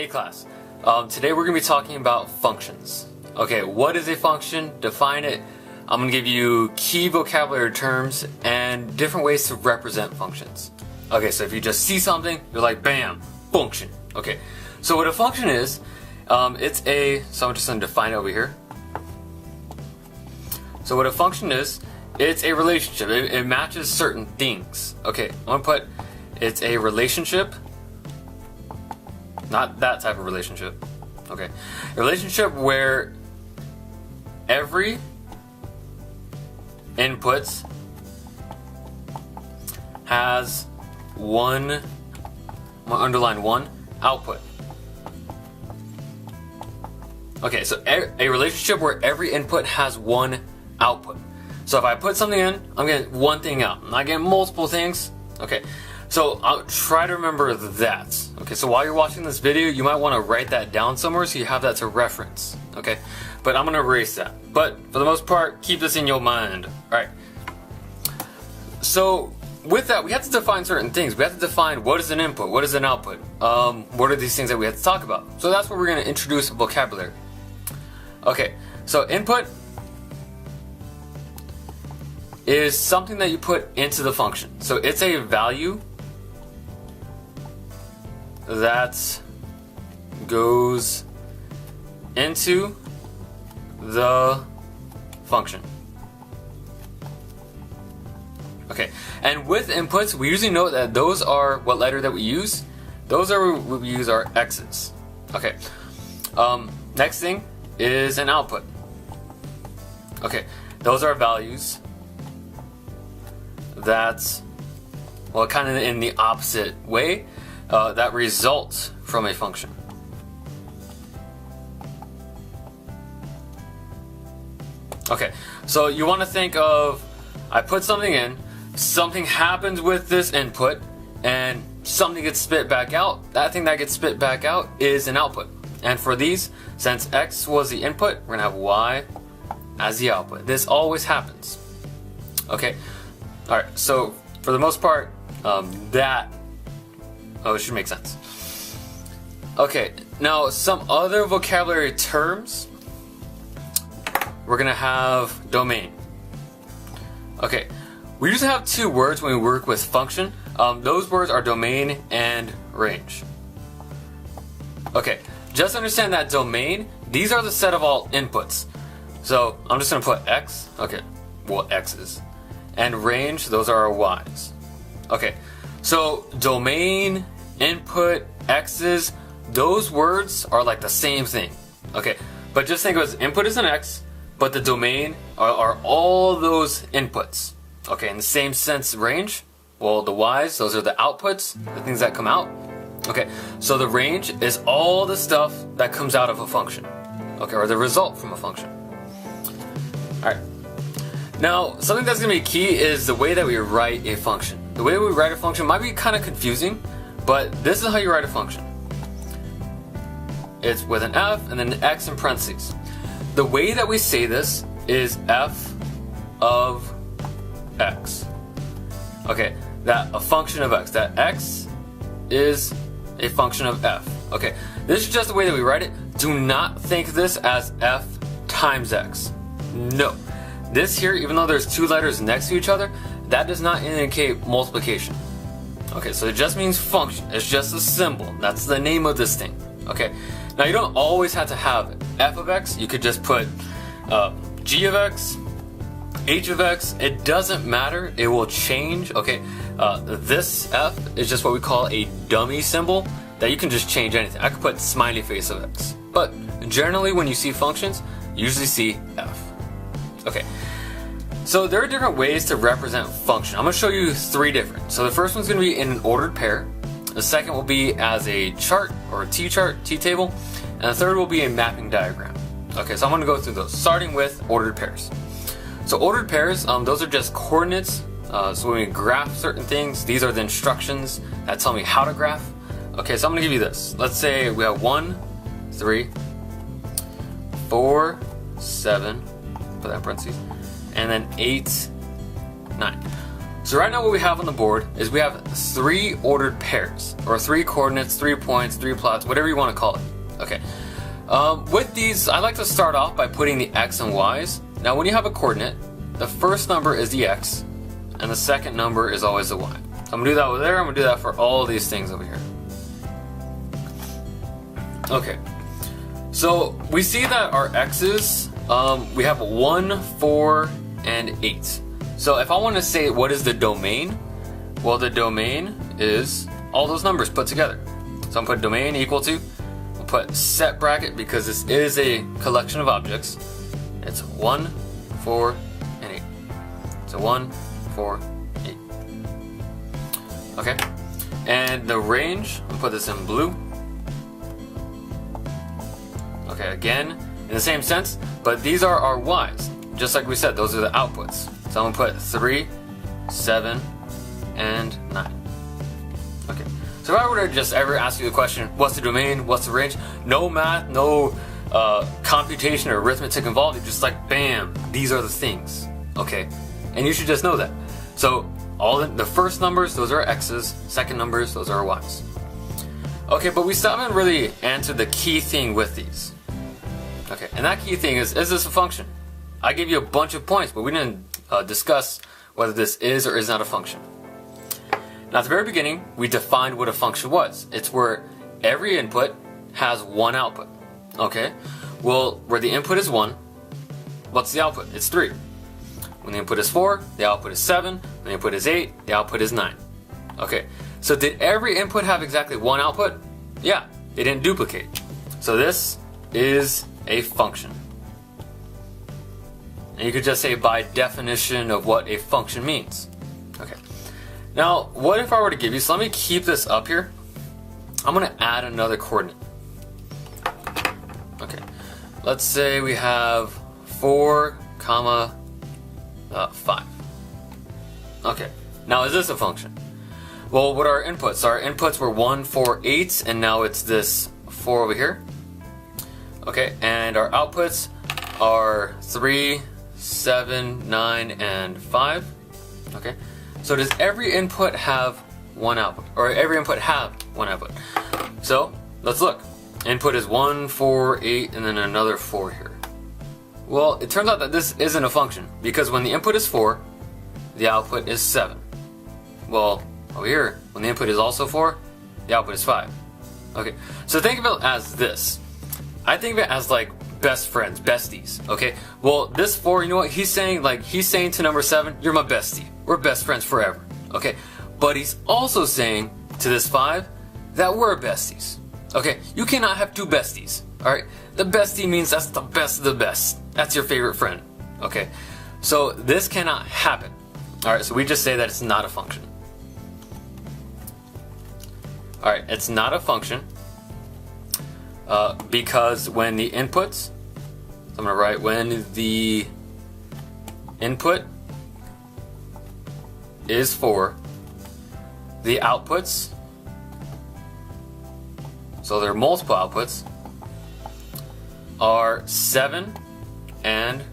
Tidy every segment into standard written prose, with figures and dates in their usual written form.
Hey class, today we're going to be talking about functions. Okay, what is a function? Define it. I'm going to give you key vocabulary terms and different ways to represent functions. Okay, so if you just see something, you're like, bam, function. Okay, so what a function is, so I'm just going to define it over here. So what a function is, it's a relationship. It matches certain things. Okay, I'm going to put, it's a relationship. Not that type of relationship. Okay. A relationship where every input has one, I'm gonna underline one, output. Okay, so a relationship where every input has one output. So if I put something in, I'm getting one thing out. I'm not getting multiple things. Okay. So I'll try to remember that. Okay, so while you're watching this video, you might want to write that down somewhere so you have that to reference. Okay, but I'm going to erase that. But for the most part, keep this in your mind. Alright. So with that, we have to define certain things. We have to define what is an input, what is an output. What are these things that we have to talk about? So that's where we're going to introduce vocabulary. Okay, so input is something that you put into the function. So it's a value that goes into the function. Okay, and with inputs, we usually know that those are what letter that we use. Those are what we use are X's. Okay, next thing is an output. Okay, those are values that, well, kind of in the opposite way, that results from a function. Okay, so you want to think of, I put something in, something happens with this input, and something gets spit back out. That thing that gets spit back out is an output. And for these, since X was the input, we're going to have Y as the output. This always happens. Okay, alright, so for the most part, it should make sense. Okay, now some other vocabulary terms. We're gonna have domain. Okay, we usually have two words when we work with function. Those words are domain and range. Okay, just understand that domain, these are the set of all inputs. So I'm just gonna put X, okay, well, X's. And range, those are our Y's. Okay, so domain, input, X's, those words are like the same thing. Okay, but just think of it as input is an X, but the domain are all those inputs. Okay, in the same sense, range, well, the Y's, those are the outputs, the things that come out. Okay, so the range is all the stuff that comes out of a function. Okay, or the result from a function. Alright. Now, something that's going to be key is the way that we write a function. The way we write a function might be kind of confusing, but this is how you write a function. It's with an F and then an X in parentheses. The way that we say this is F of X. Okay, that a function of X. That X is a function of F. Okay, this is just the way that we write it. Do not think this as F times X. No. This here, even though there's two letters next to each other, that does not indicate multiplication. Okay, so it just means function. It's just a symbol. That's the name of this thing. Okay, now you don't always have to have F of X. You could just put G of X, H of X. It doesn't matter. It will change. Okay, this F is just what we call a dummy symbol that you can just change anything. I could put smiley face of X. But generally when you see functions, you usually see F. Okay, so there are different ways to represent function. I'm going to show you three different. So the first one's going to be in an ordered pair. The second will be as a chart or a T-chart, T-table. And the third will be a mapping diagram. Okay, so I'm going to go through those, starting with ordered pairs. So ordered pairs, those are just coordinates. So when we graph certain things, these are the instructions that tell me how to graph. Okay, so I'm going to give you this. Let's say we have 1, 3, 4, 7, put that in parentheses, and then 8, 9. So right now what we have on the board is we have 3 ordered pairs, or 3 coordinates, 3 points, 3 plots, whatever you want to call it. Okay. With these, I like to start off by putting the x and y's. Now when you have a coordinate, the first number is the x, and the second number is always the y. So I'm going to do that over there, I'm going to do that for all these things over here. Okay. So we see that our x's, we have 1, 4, and 8. So if I want to say what is the domain, well, the domain is all those numbers put together. So I'm put domain equal to, I'll put set bracket because this is a collection of objects. It's 1, 4, and 8. So 1, 4, 8. Okay. And the range, I'll put this in blue. Okay, again, in the same sense, but these are our y's. Just like we said, those are the outputs. So I'm going to put 3, 7, and 9. Okay. So if I were to just ever ask you the question, what's the domain, what's the range? No math, no computation or arithmetic involved. You're just like, bam, these are the things. Okay. And you should just know that. So all the first numbers, those are x's. Second numbers, those are y's. Okay, but we still haven't really answered the key thing with these. Okay, and that key thing is this a function? I gave you a bunch of points, but we didn't discuss whether this is or is not a function. Now at the very beginning, we defined what a function was. It's where every input has one output. Okay, well, where the input is 1, what's the output? It's 3. When the input is 4, the output is 7. When the input is 8, the output is 9. Okay, so did every input have exactly one output? Yeah, they didn't duplicate. So this is a function. And you could just say by definition of what a function means. Okay. Now, what if I were to give you, so let me keep this up here. I'm going to add another coordinate. Okay. Let's say we have 4, 5. Okay. Now, is this a function? Well, what are our inputs? Our inputs were 1, 4, 8, and now it's this 4 over here. Okay, and our outputs are 3, 7, 9, and 5. Okay, so does every input have one output? Or every input have one output? So, let's look. Input is 1, 4, 8, and then another 4 here. Well, it turns out that this isn't a function, because when the input is 4, the output is 7. Well, over here, when the input is also 4, the output is 5. Okay, so think of it as this. I think of it as like best friends, besties, okay? Well, this 4, you know what he's saying? Like, he's saying to number 7, you're my bestie. We're best friends forever, okay? But he's also saying to this 5 that we're besties, okay? You cannot have 2 besties, all right? The bestie means that's the best of the best. That's your favorite friend, okay? So this cannot happen, all right? So we just say that it's not a function. All right, it's not a function. Because when the inputs, so I'm going to write when the input is 4, the outputs, so there are multiple outputs, are 7 and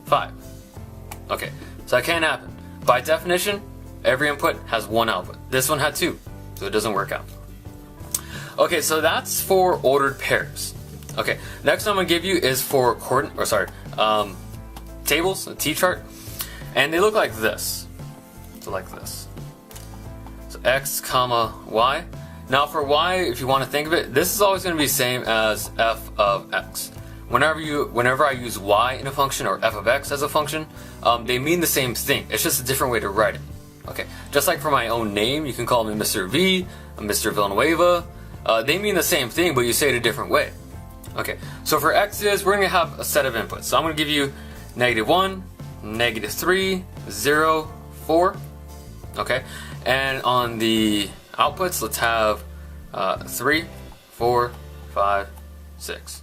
5. Okay, so that can't happen. By definition, every input has one output. This one had 2, so it doesn't work out. Okay, so that's for ordered pairs. Okay, next I'm gonna give you is for tables, a T-chart, and they look like this. So like this. So x, comma, y. Now for y, if you want to think of it, this is always going to be the same as f of x. Whenever I use y in a function or f of x as a function, they mean the same thing. It's just a different way to write it. Okay, just like for my own name, you can call me Mr. V, Mr. Villanueva. They mean the same thing, but you say it a different way. Okay, so for x's, we're going to have a set of inputs. So I'm going to give you -1, -3, 0, 4. Okay, and on the outputs, let's have 3, 4, 5, 6.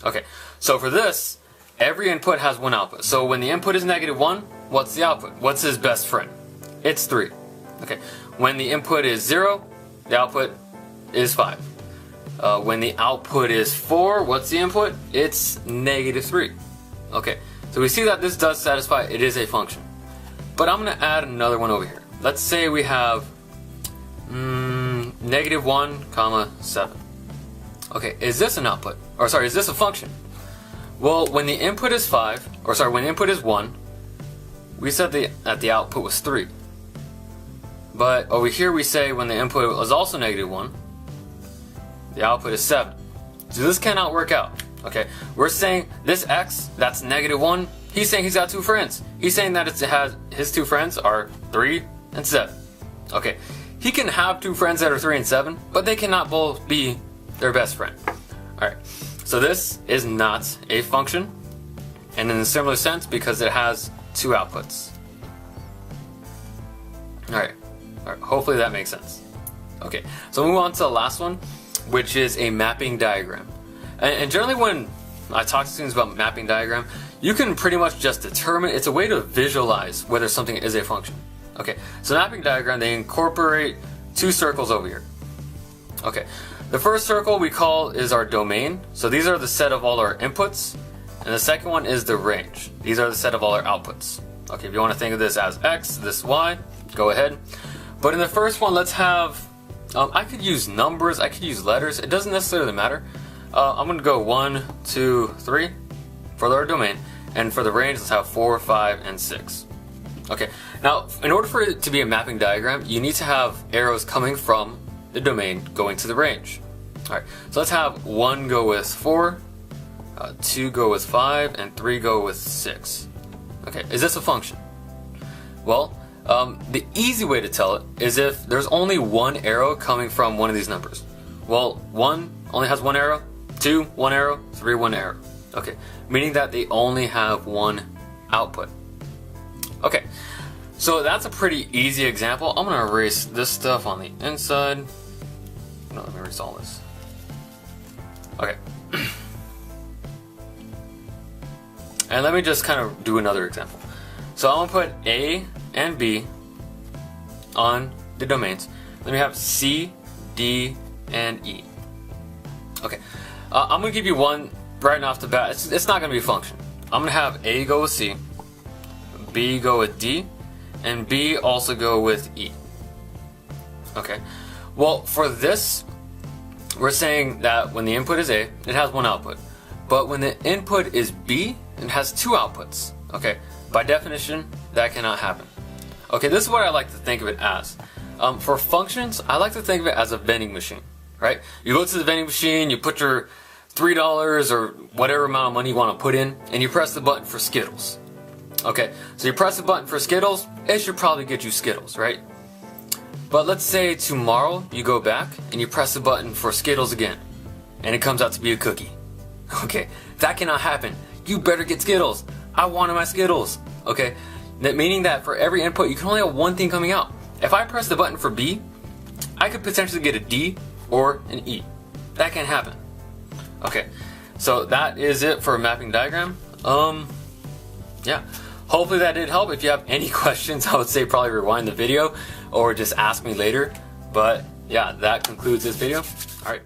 Okay, so for this, every input has one output. So when the input is -1, what's the output? What's his best friend? It's 3. Okay, when the input is 0, the output is 5. When the output is 4, what's the input? It's -3. Okay, so we see that this does satisfy, it is a function. but I'm going to add another one over here. Let's say we have -1, 7. Okay, is this an output? Or sorry, is this a function? Well, when the input is 5, or sorry, when the input is 1, we said that the output was 3. But over here we say when the input was also -1, the output is 7. So this cannot work out. Okay, we're saying this x, that's -1, he's saying he's got 2 friends. He's saying that his 2 friends are 3 and 7. Okay, he can have 2 friends that are 3 and 7, but they cannot both be their best friend. Alright, so this is not a function, and in a similar sense because it has 2 outputs. Alright, hopefully that makes sense. Okay, so move on to the last one, which is a mapping diagram. And generally when I talk to students about mapping diagram, you can pretty much just determine, it's a way to visualize whether something is a function. Okay, so mapping diagram, they incorporate 2 circles over here. Okay, the first circle we call is our domain. So these are the set of all our inputs. And the second one is the range. These are the set of all our outputs. Okay, if you want to think of this as x, this y, go ahead. But in the first one, let's have, I could use numbers, I could use letters, it doesn't necessarily matter. I'm going to go 1, 2, 3 for our domain, and for the range, let's have 4, 5, and 6. Okay, now in order for it to be a mapping diagram, you need to have arrows coming from the domain going to the range. Alright, so let's have 1 go with 4, 2 go with 5, and 3 go with 6. Okay, is this a function? Well, the easy way to tell it is if there's only 1 arrow coming from one of these numbers. Well, 1 only has 1 arrow, 2, 1 arrow, 3, 1 arrow. Okay, meaning that they only have 1 output. Okay, so that's a pretty easy example. I'm gonna erase this stuff on the inside. No, let me erase all this. Okay. And let me just kind of do another example. So I'm gonna put A and B on the domains. Let me have C, D, and E. Okay, I'm gonna give you one right off the bat. It's not gonna be a function. I'm gonna have A go with C, B go with D, and B also go with E. Okay, well for this, we're saying that when the input is A, it has 1 output. But when the input is B, it has 2 outputs. Okay, by definition, that cannot happen. Okay, this is what I like to think of it as. For functions, I like to think of it as a vending machine, right? You go to the vending machine, you put your $3 or whatever amount of money you want to put in, and you press the button for Skittles. Okay, so you press the button for Skittles, it should probably get you Skittles, right? But let's say tomorrow you go back and you press the button for Skittles again, and it comes out to be a cookie. Okay, that cannot happen. You better get Skittles. I wanted my Skittles. Okay, that meaning that for every input you can only have 1 thing coming out. If I press the button for B, I could potentially get a D or an E. That can happen. Okay, so that is it for a mapping diagram. Yeah, hopefully that did help. If you have any questions, I would say probably rewind the video or just ask me later. But yeah, that concludes this video. All right.